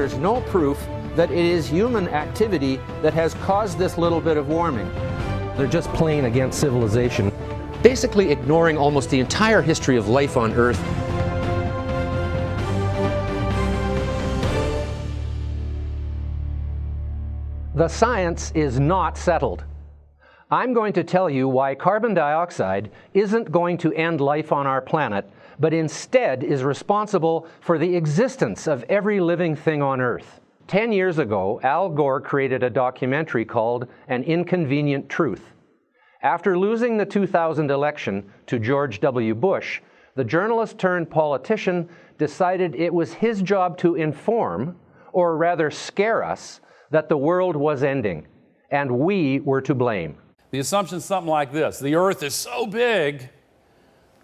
there's no proof that it is human activity that has caused this little bit of warming. They're just playing against civilization, Basically ignoring almost the entire history of life on Earth. The science is not settled. I'm going to tell you why carbon dioxide isn't going to end life on our planet, but instead is responsible for the existence of every living thing on Earth. 10 years ago, Al Gore created a documentary called An Inconvenient Truth. After losing the 2000 election to George W. Bush, the journalist turned politician decided it was his job to inform, or rather scare us, that the world was ending, and we were to blame. The assumption is something like this: the Earth is so big,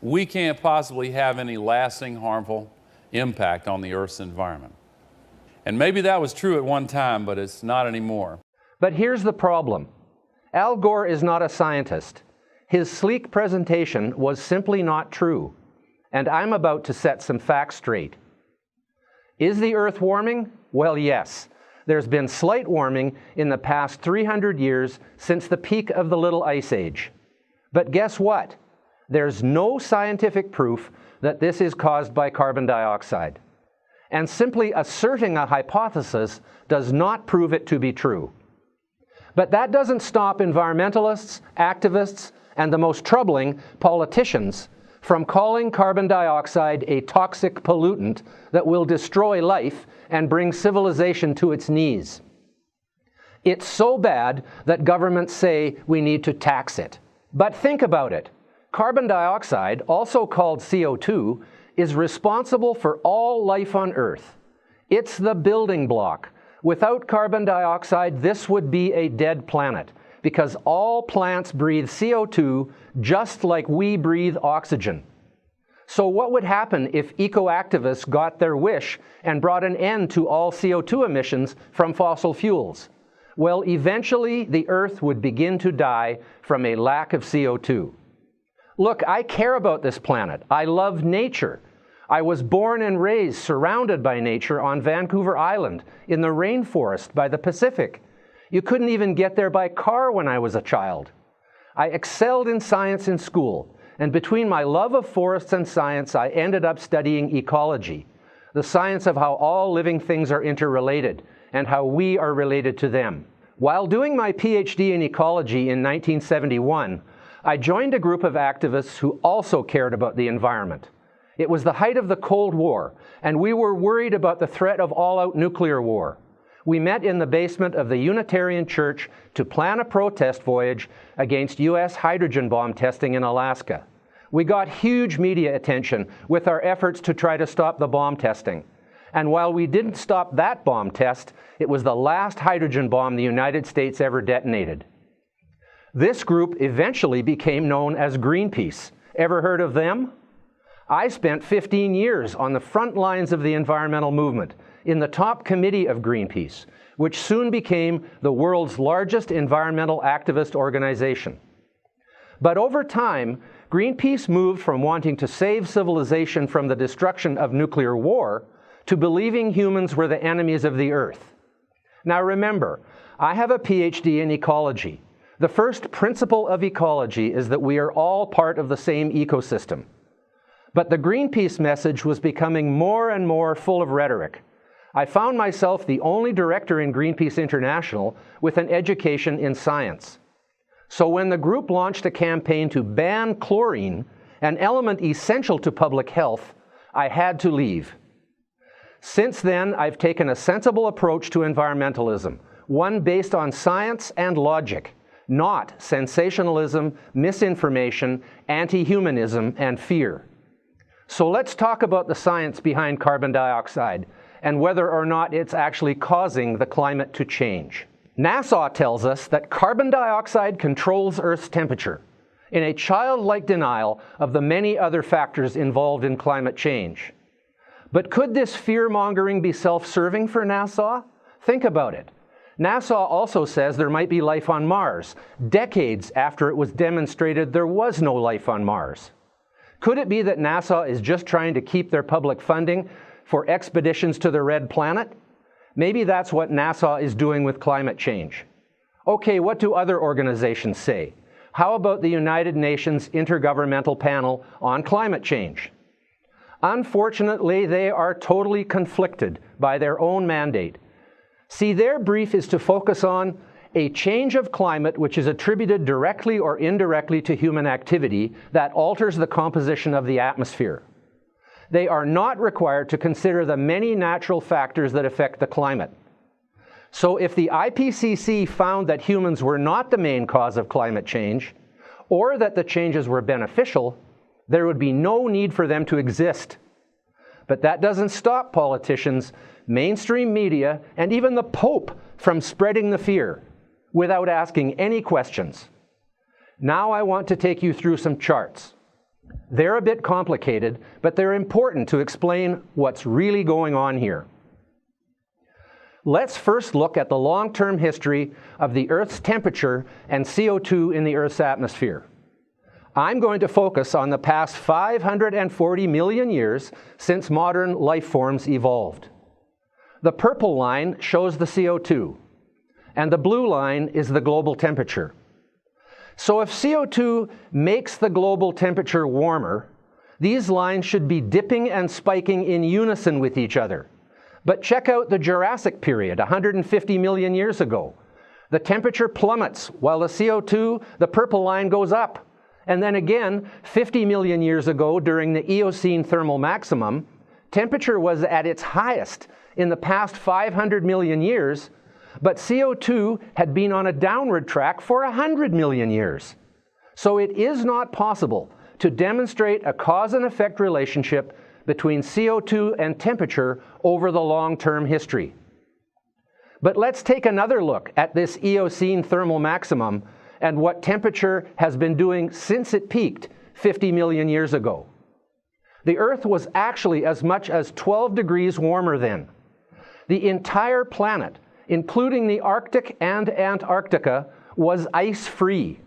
we can't possibly have any lasting harmful impact on the Earth's environment. And maybe that was true at one time, but it's not anymore. But here's the problem. Al Gore is not a scientist. His sleek presentation was simply not true, and I'm about to set some facts straight. Is the Earth warming? Well, yes. There's been slight warming in the past 300 years since the peak of the Little Ice Age. But guess what? There's no scientific proof that this is caused by carbon dioxide. And simply asserting a hypothesis does not prove it to be true. But that doesn't stop environmentalists, activists, and the most troubling, politicians, from calling carbon dioxide a toxic pollutant that will destroy life and bring civilization to its knees. It's so bad that governments say we need to tax it. But think about it. Carbon dioxide, also called CO2, is responsible for all life on Earth. It's the building block. Without carbon dioxide, this would be a dead planet, because all plants breathe CO2 just like we breathe oxygen. So what would happen if eco-activists got their wish and brought an end to all CO2 emissions from fossil fuels? Well, eventually the Earth would begin to die from a lack of CO2. Look, I care about this planet. I love nature. I was born and raised surrounded by nature on Vancouver Island in the rainforest by the Pacific. You couldn't even get there by car when I was a child. I excelled in science in school, and between my love of forests and science, I ended up studying ecology, the science of how all living things are interrelated and how we are related to them. While doing my PhD in ecology in 1971, I joined a group of activists who also cared about the environment. It was the height of the Cold War, and we were worried about the threat of all-out nuclear war. We met in the basement of the Unitarian Church to plan a protest voyage against U.S. hydrogen bomb testing in Alaska. We got huge media attention with our efforts to try to stop the bomb testing. And while we didn't stop that bomb test, it was the last hydrogen bomb the United States ever detonated. This group eventually became known as Greenpeace. Ever heard of them? I spent 15 years on the front lines of the environmental movement, in the top committee of Greenpeace, which soon became the world's largest environmental activist organization. But over time, Greenpeace moved from wanting to save civilization from the destruction of nuclear war to believing humans were the enemies of the Earth. Now remember, I have a PhD in ecology. The first principle of ecology is that we are all part of the same ecosystem. But the Greenpeace message was becoming more and more full of rhetoric. I found myself the only director in Greenpeace International with an education in science. So when the group launched a campaign to ban chlorine, an element essential to public health, I had to leave. Since then, I've taken a sensible approach to environmentalism, one based on science and logic, not sensationalism, misinformation, anti-humanism, and fear. So let's talk about the science behind carbon dioxide and whether or not it's actually causing the climate to change. NASA tells us that carbon dioxide controls Earth's temperature in a childlike denial of the many other factors involved in climate change. But could this fear-mongering be self-serving for NASA? Think about it. NASA also says there might be life on Mars, decades after it was demonstrated there was no life on Mars. Could it be that NASA is just trying to keep their public funding for expeditions to the Red Planet? Maybe that's what NASA is doing with climate change. Okay, what do other organizations say? How about the United Nations Intergovernmental Panel on Climate Change? Unfortunately, they are totally conflicted by their own mandate. See, their brief is to focus on a change of climate which is attributed directly or indirectly to human activity that alters the composition of the atmosphere. They are not required to consider the many natural factors that affect the climate. So if the IPCC found that humans were not the main cause of climate change, or that the changes were beneficial, there would be no need for them to exist. But that doesn't stop politicians, mainstream media, and even the Pope from spreading the fear without asking any questions. Now I want to take you through some charts. They're a bit complicated, but they're important to explain what's really going on here. Let's first look at the long-term history of the Earth's temperature and CO2 in the Earth's atmosphere. I'm going to focus on the past 540 million years since modern life forms evolved. The purple line shows the CO2, and the blue line is the global temperature. So if CO2 makes the global temperature warmer, these lines should be dipping and spiking in unison with each other. But check out the Jurassic period, 150 million years ago. The temperature plummets while the CO2, the purple line, goes up. And then again, 50 million years ago during the Eocene thermal maximum, temperature was at its highest in the past 500 million years, but CO2 had been on a downward track for 100 million years. So it is not possible to demonstrate a cause and effect relationship between CO2 and temperature over the long-term history. But let's take another look at this Eocene thermal maximum and what temperature has been doing since it peaked 50 million years ago. The Earth was actually as much as 12 degrees warmer then. The entire planet, including the Arctic and Antarctica, was ice-free.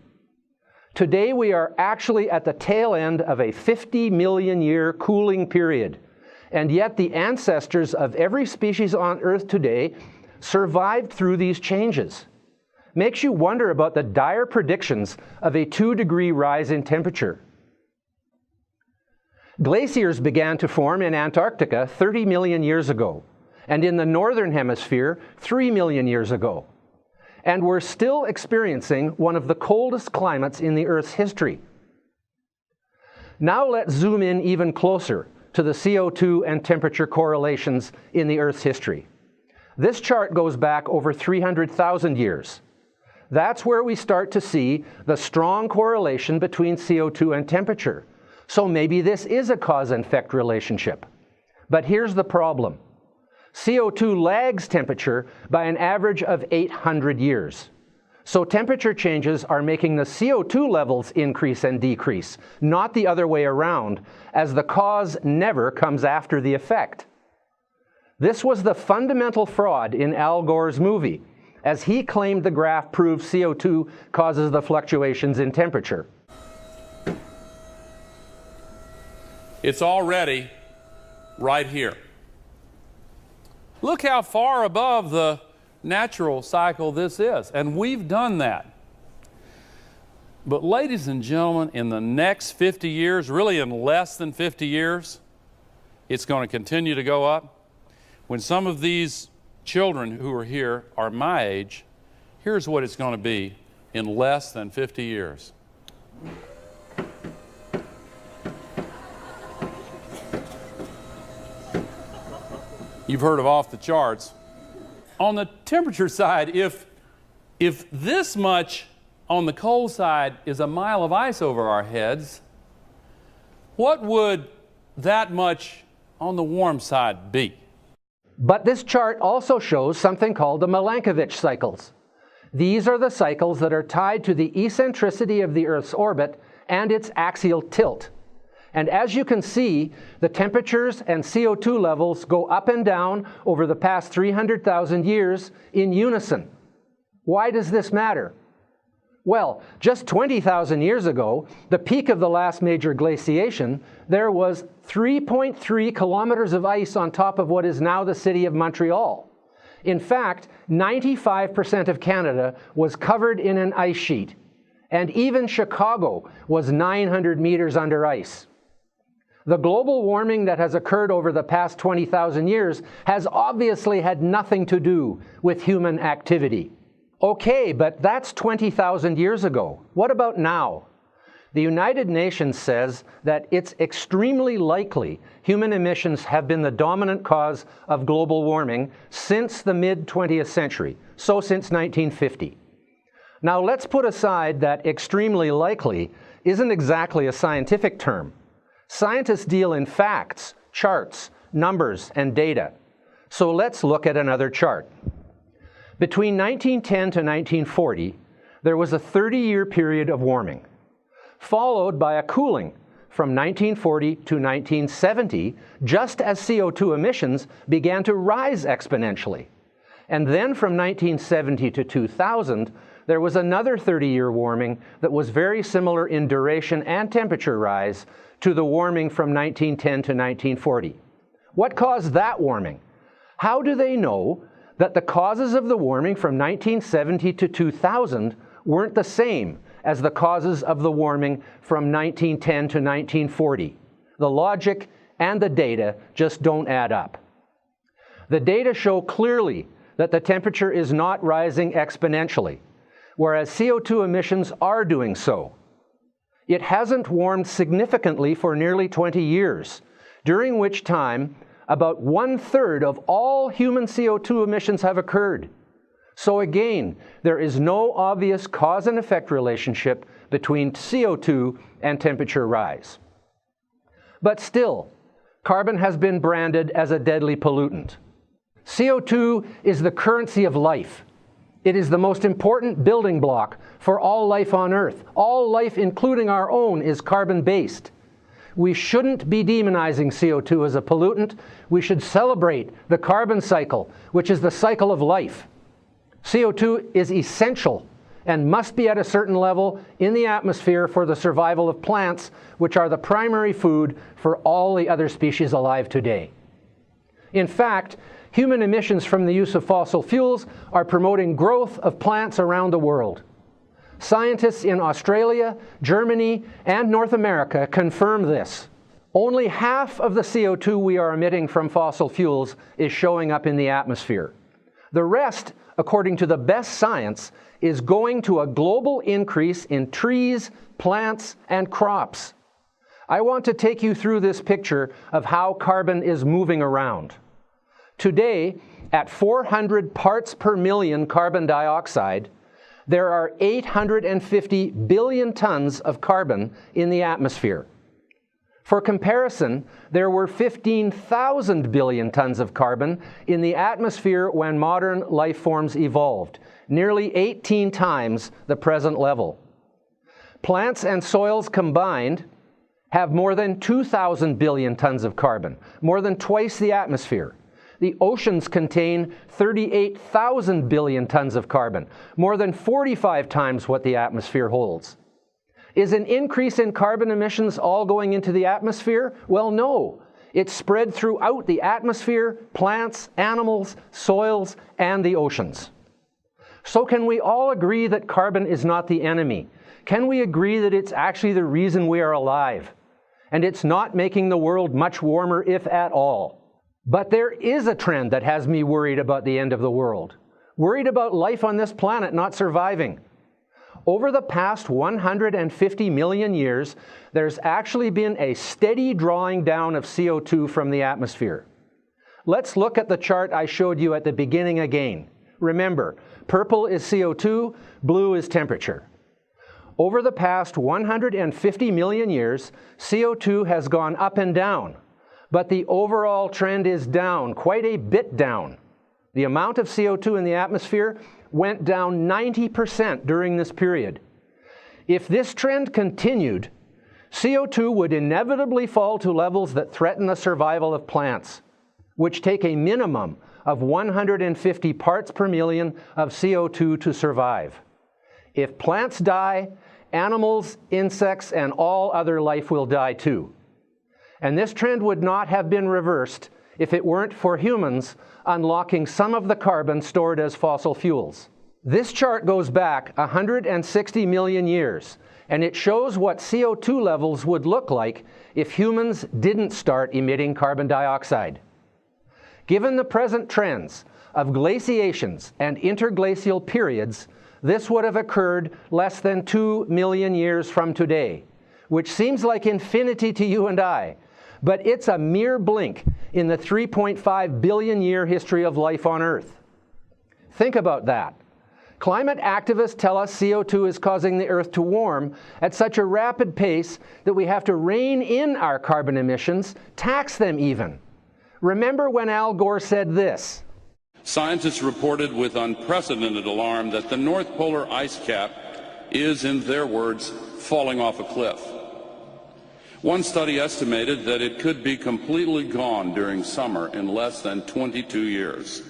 Today we are actually at the tail end of a 50 million year cooling period, and yet the ancestors of every species on Earth today survived through these changes. Makes you wonder about the dire predictions of a 2-degree rise in temperature. Glaciers began to form in Antarctica 30 million years ago, and in the northern hemisphere 3 million years ago. And we're still experiencing one of the coldest climates in the Earth's history. Now let's zoom in even closer to the CO2 and temperature correlations in the Earth's history. This chart goes back over 300,000 years. That's where we start to see the strong correlation between CO2 and temperature. So maybe this is a cause and effect relationship. But here's the problem. CO2 lags temperature by an average of 800 years. So temperature changes are making the CO2 levels increase and decrease, not the other way around, as the cause never comes after the effect. This was the fundamental fraud in Al Gore's movie, as he claimed the graph proved CO2 causes the fluctuations in temperature. It's already right here. Look how far above the natural cycle this is, and we've done that. But ladies and gentlemen, in the next 50 years, really in less than 50 years, it's going to continue to go up. When some of these children who are here are my age, here's what it's going to be in less than 50 years. You've heard of off the charts. On the temperature side, if this much on the cold side is a mile of ice over our heads, what would that much on the warm side be? But this chart also shows something called the Milankovitch cycles. These are the cycles that are tied to the eccentricity of the Earth's orbit and its axial tilt. And as you can see, the temperatures and CO2 levels go up and down over the past 300,000 years in unison. Why does this matter? Well, just 20,000 years ago, the peak of the last major glaciation, there was 3.3 kilometers of ice on top of what is now the city of Montreal. In fact, 95% of Canada was covered in an ice sheet, and even Chicago was 900 meters under ice. The global warming that has occurred over the past 20,000 years has obviously had nothing to do with human activity. Okay, but that's 20,000 years ago. What about now? The United Nations says that it's extremely likely human emissions have been the dominant cause of global warming since the mid-20th century, so since 1950. Now let's put aside that extremely likely isn't exactly a scientific term. Scientists deal in facts, charts, numbers, and data. So let's look at another chart. Between 1910 to 1940, there was a 30-year period of warming, followed by a cooling from 1940 to 1970, just as CO2 emissions began to rise exponentially. And then from 1970 to 2000, there was another 30-year warming that was very similar in duration and temperature rise to the warming from 1910 to 1940. What caused that warming? How do they know that the causes of the warming from 1970 to 2000 weren't the same as the causes of the warming from 1910 to 1940? The logic and the data just don't add up. The data show clearly that the temperature is not rising exponentially, whereas CO2 emissions are doing so. It hasn't warmed significantly for nearly 20 years, during which time about 1/3 of all human CO2 emissions have occurred. So again, there is no obvious cause and effect relationship between CO2 and temperature rise. But still, carbon has been branded as a deadly pollutant. CO2 is the currency of life. It is the most important building block for all life on Earth. All life, including our own, is carbon-based. We shouldn't be demonizing CO2 as a pollutant. We should celebrate the carbon cycle, which is the cycle of life. CO2 is essential and must be at a certain level in the atmosphere for the survival of plants, which are the primary food for all the other species alive today. In fact, human emissions from the use of fossil fuels are promoting growth of plants around the world. Scientists in Australia, Germany, and North America confirm this. Only half of the CO2 we are emitting from fossil fuels is showing up in the atmosphere. The rest, according to the best science, is going to a global increase in trees, plants, and crops. I want to take you through this picture of how carbon is moving around. Today, at 400 parts per million carbon dioxide, there are 850 billion tons of carbon in the atmosphere. For comparison, there were 15,000 billion tons of carbon in the atmosphere when modern life forms evolved, nearly 18 times the present level. Plants and soils combined have more than 2,000 billion tons of carbon, more than twice the atmosphere. The oceans contain 38,000 billion tons of carbon, more than 45 times what the atmosphere holds. Is an increase in carbon emissions all going into the atmosphere? Well, no. It's spread throughout the atmosphere, plants, animals, soils, and the oceans. So can we all agree that carbon is not the enemy? Can we agree that it's actually the reason we are alive? And it's not making the world much warmer, if at all. But there is a trend that has me worried about the end of the world. Worried about life on this planet not surviving. Over the past 150 million years, there's actually been a steady drawing down of CO2 from the atmosphere. Let's look at the chart I showed you at the beginning again. Remember, purple is CO2, blue is temperature. Over the past 150 million years, CO2 has gone up and down, but the overall trend is down, quite a bit down. The amount of CO2 in the atmosphere went down 90% during this period. If this trend continued, CO2 would inevitably fall to levels that threaten the survival of plants, which take a minimum of 150 parts per million of CO2 to survive. If plants die, animals, insects, and all other life will die too. And this trend would not have been reversed if it weren't for humans unlocking some of the carbon stored as fossil fuels. This chart goes back 160 million years, and it shows what CO2 levels would look like if humans didn't start emitting carbon dioxide. Given the present trends of glaciations and interglacial periods, this would have occurred less than 2 million years from today, which seems like infinity to you and I, but it's a mere blink in the 3.5 billion year history of life on Earth. Think about that. Climate activists tell us CO2 is causing the Earth to warm at such a rapid pace that we have to rein in our carbon emissions, tax them even. Remember when Al Gore said this? Scientists reported with unprecedented alarm that the North Polar ice cap is, in their words, falling off a cliff. One study estimated that it could be completely gone during summer in less than 22 years.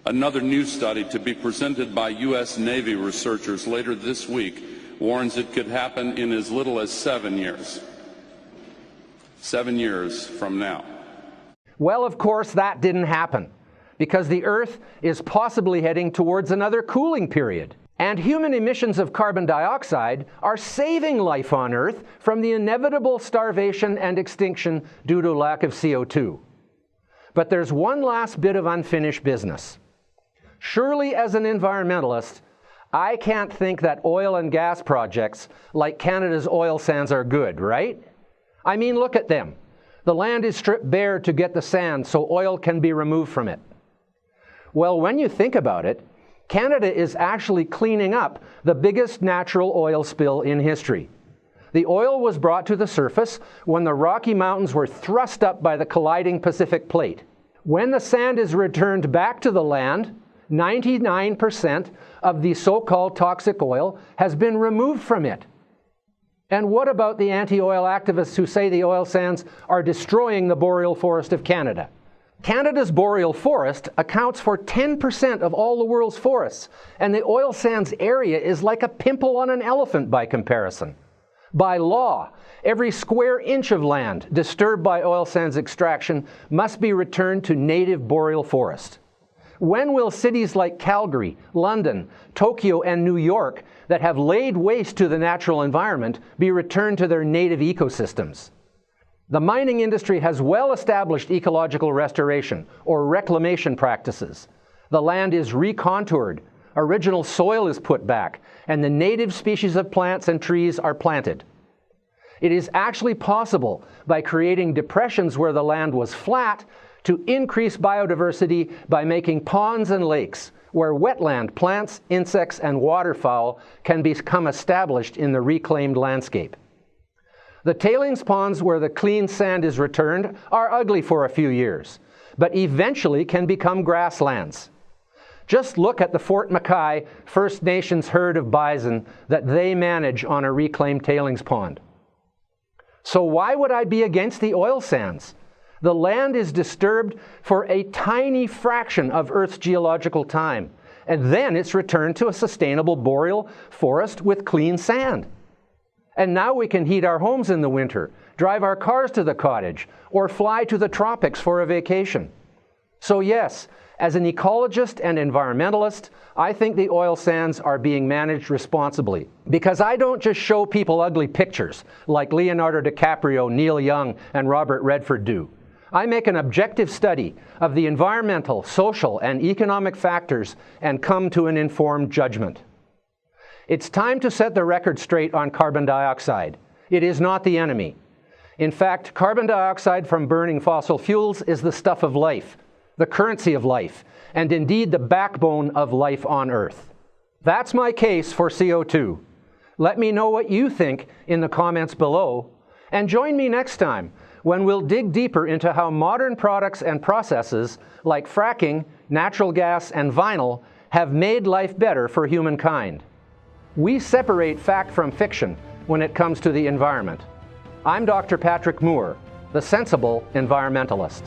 Another new study to be presented by U.S. Navy researchers later this week warns it could happen in as little as 7 years. 7 years from now. Well, of course, that didn't happen, because the Earth is possibly heading towards another cooling period. And human emissions of carbon dioxide are saving life on Earth from the inevitable starvation and extinction due to lack of CO2. But there's one last bit of unfinished business. Surely, as an environmentalist, I can't think that oil and gas projects like Canada's oil sands are good, right? I mean, look at them. The land is stripped bare to get the sand so oil can be removed from it. Well, when you think about it, Canada is actually cleaning up the biggest natural oil spill in history. The oil was brought to the surface when the Rocky Mountains were thrust up by the colliding Pacific Plate. When the sand is returned back to the land, 99% of the so-called toxic oil has been removed from it. And what about the anti-oil activists who say the oil sands are destroying the boreal forest of Canada? Canada's boreal forest accounts for 10% of all the world's forests, and the oil sands area is like a pimple on an elephant by comparison. By law, every square inch of land disturbed by oil sands extraction must be returned to native boreal forest. When will cities like Calgary, London, Tokyo, and New York that have laid waste to the natural environment be returned to their native ecosystems? The mining industry has well-established ecological restoration or reclamation practices. The land is recontoured, original soil is put back, and the native species of plants and trees are planted. It is actually possible, by creating depressions where the land was flat, to increase biodiversity by making ponds and lakes where wetland plants, insects, and waterfowl can become established in the reclaimed landscape. The tailings ponds where the clean sand is returned are ugly for a few years, but eventually can become grasslands. Just look at the Fort Mackay First Nations herd of bison that they manage on a reclaimed tailings pond. So why would I be against the oil sands? The land is disturbed for a tiny fraction of Earth's geological time, and then it's returned to a sustainable boreal forest with clean sand. And now we can heat our homes in the winter, drive our cars to the cottage, or fly to the tropics for a vacation. So yes, as an ecologist and environmentalist, I think the oil sands are being managed responsibly. Because I don't just show people ugly pictures like Leonardo DiCaprio, Neil Young, and Robert Redford do. I make an objective study of the environmental, social, and economic factors and come to an informed judgment. It's time to set the record straight on carbon dioxide. It is not the enemy. In fact, carbon dioxide from burning fossil fuels is the stuff of life, the currency of life, and indeed the backbone of life on Earth. That's my case for CO2. Let me know what you think in the comments below, and join me next time when we'll dig deeper into how modern products and processes like fracking, natural gas, and vinyl have made life better for humankind. We separate fact from fiction when it comes to the environment. I'm Dr. Patrick Moore, the sensible environmentalist.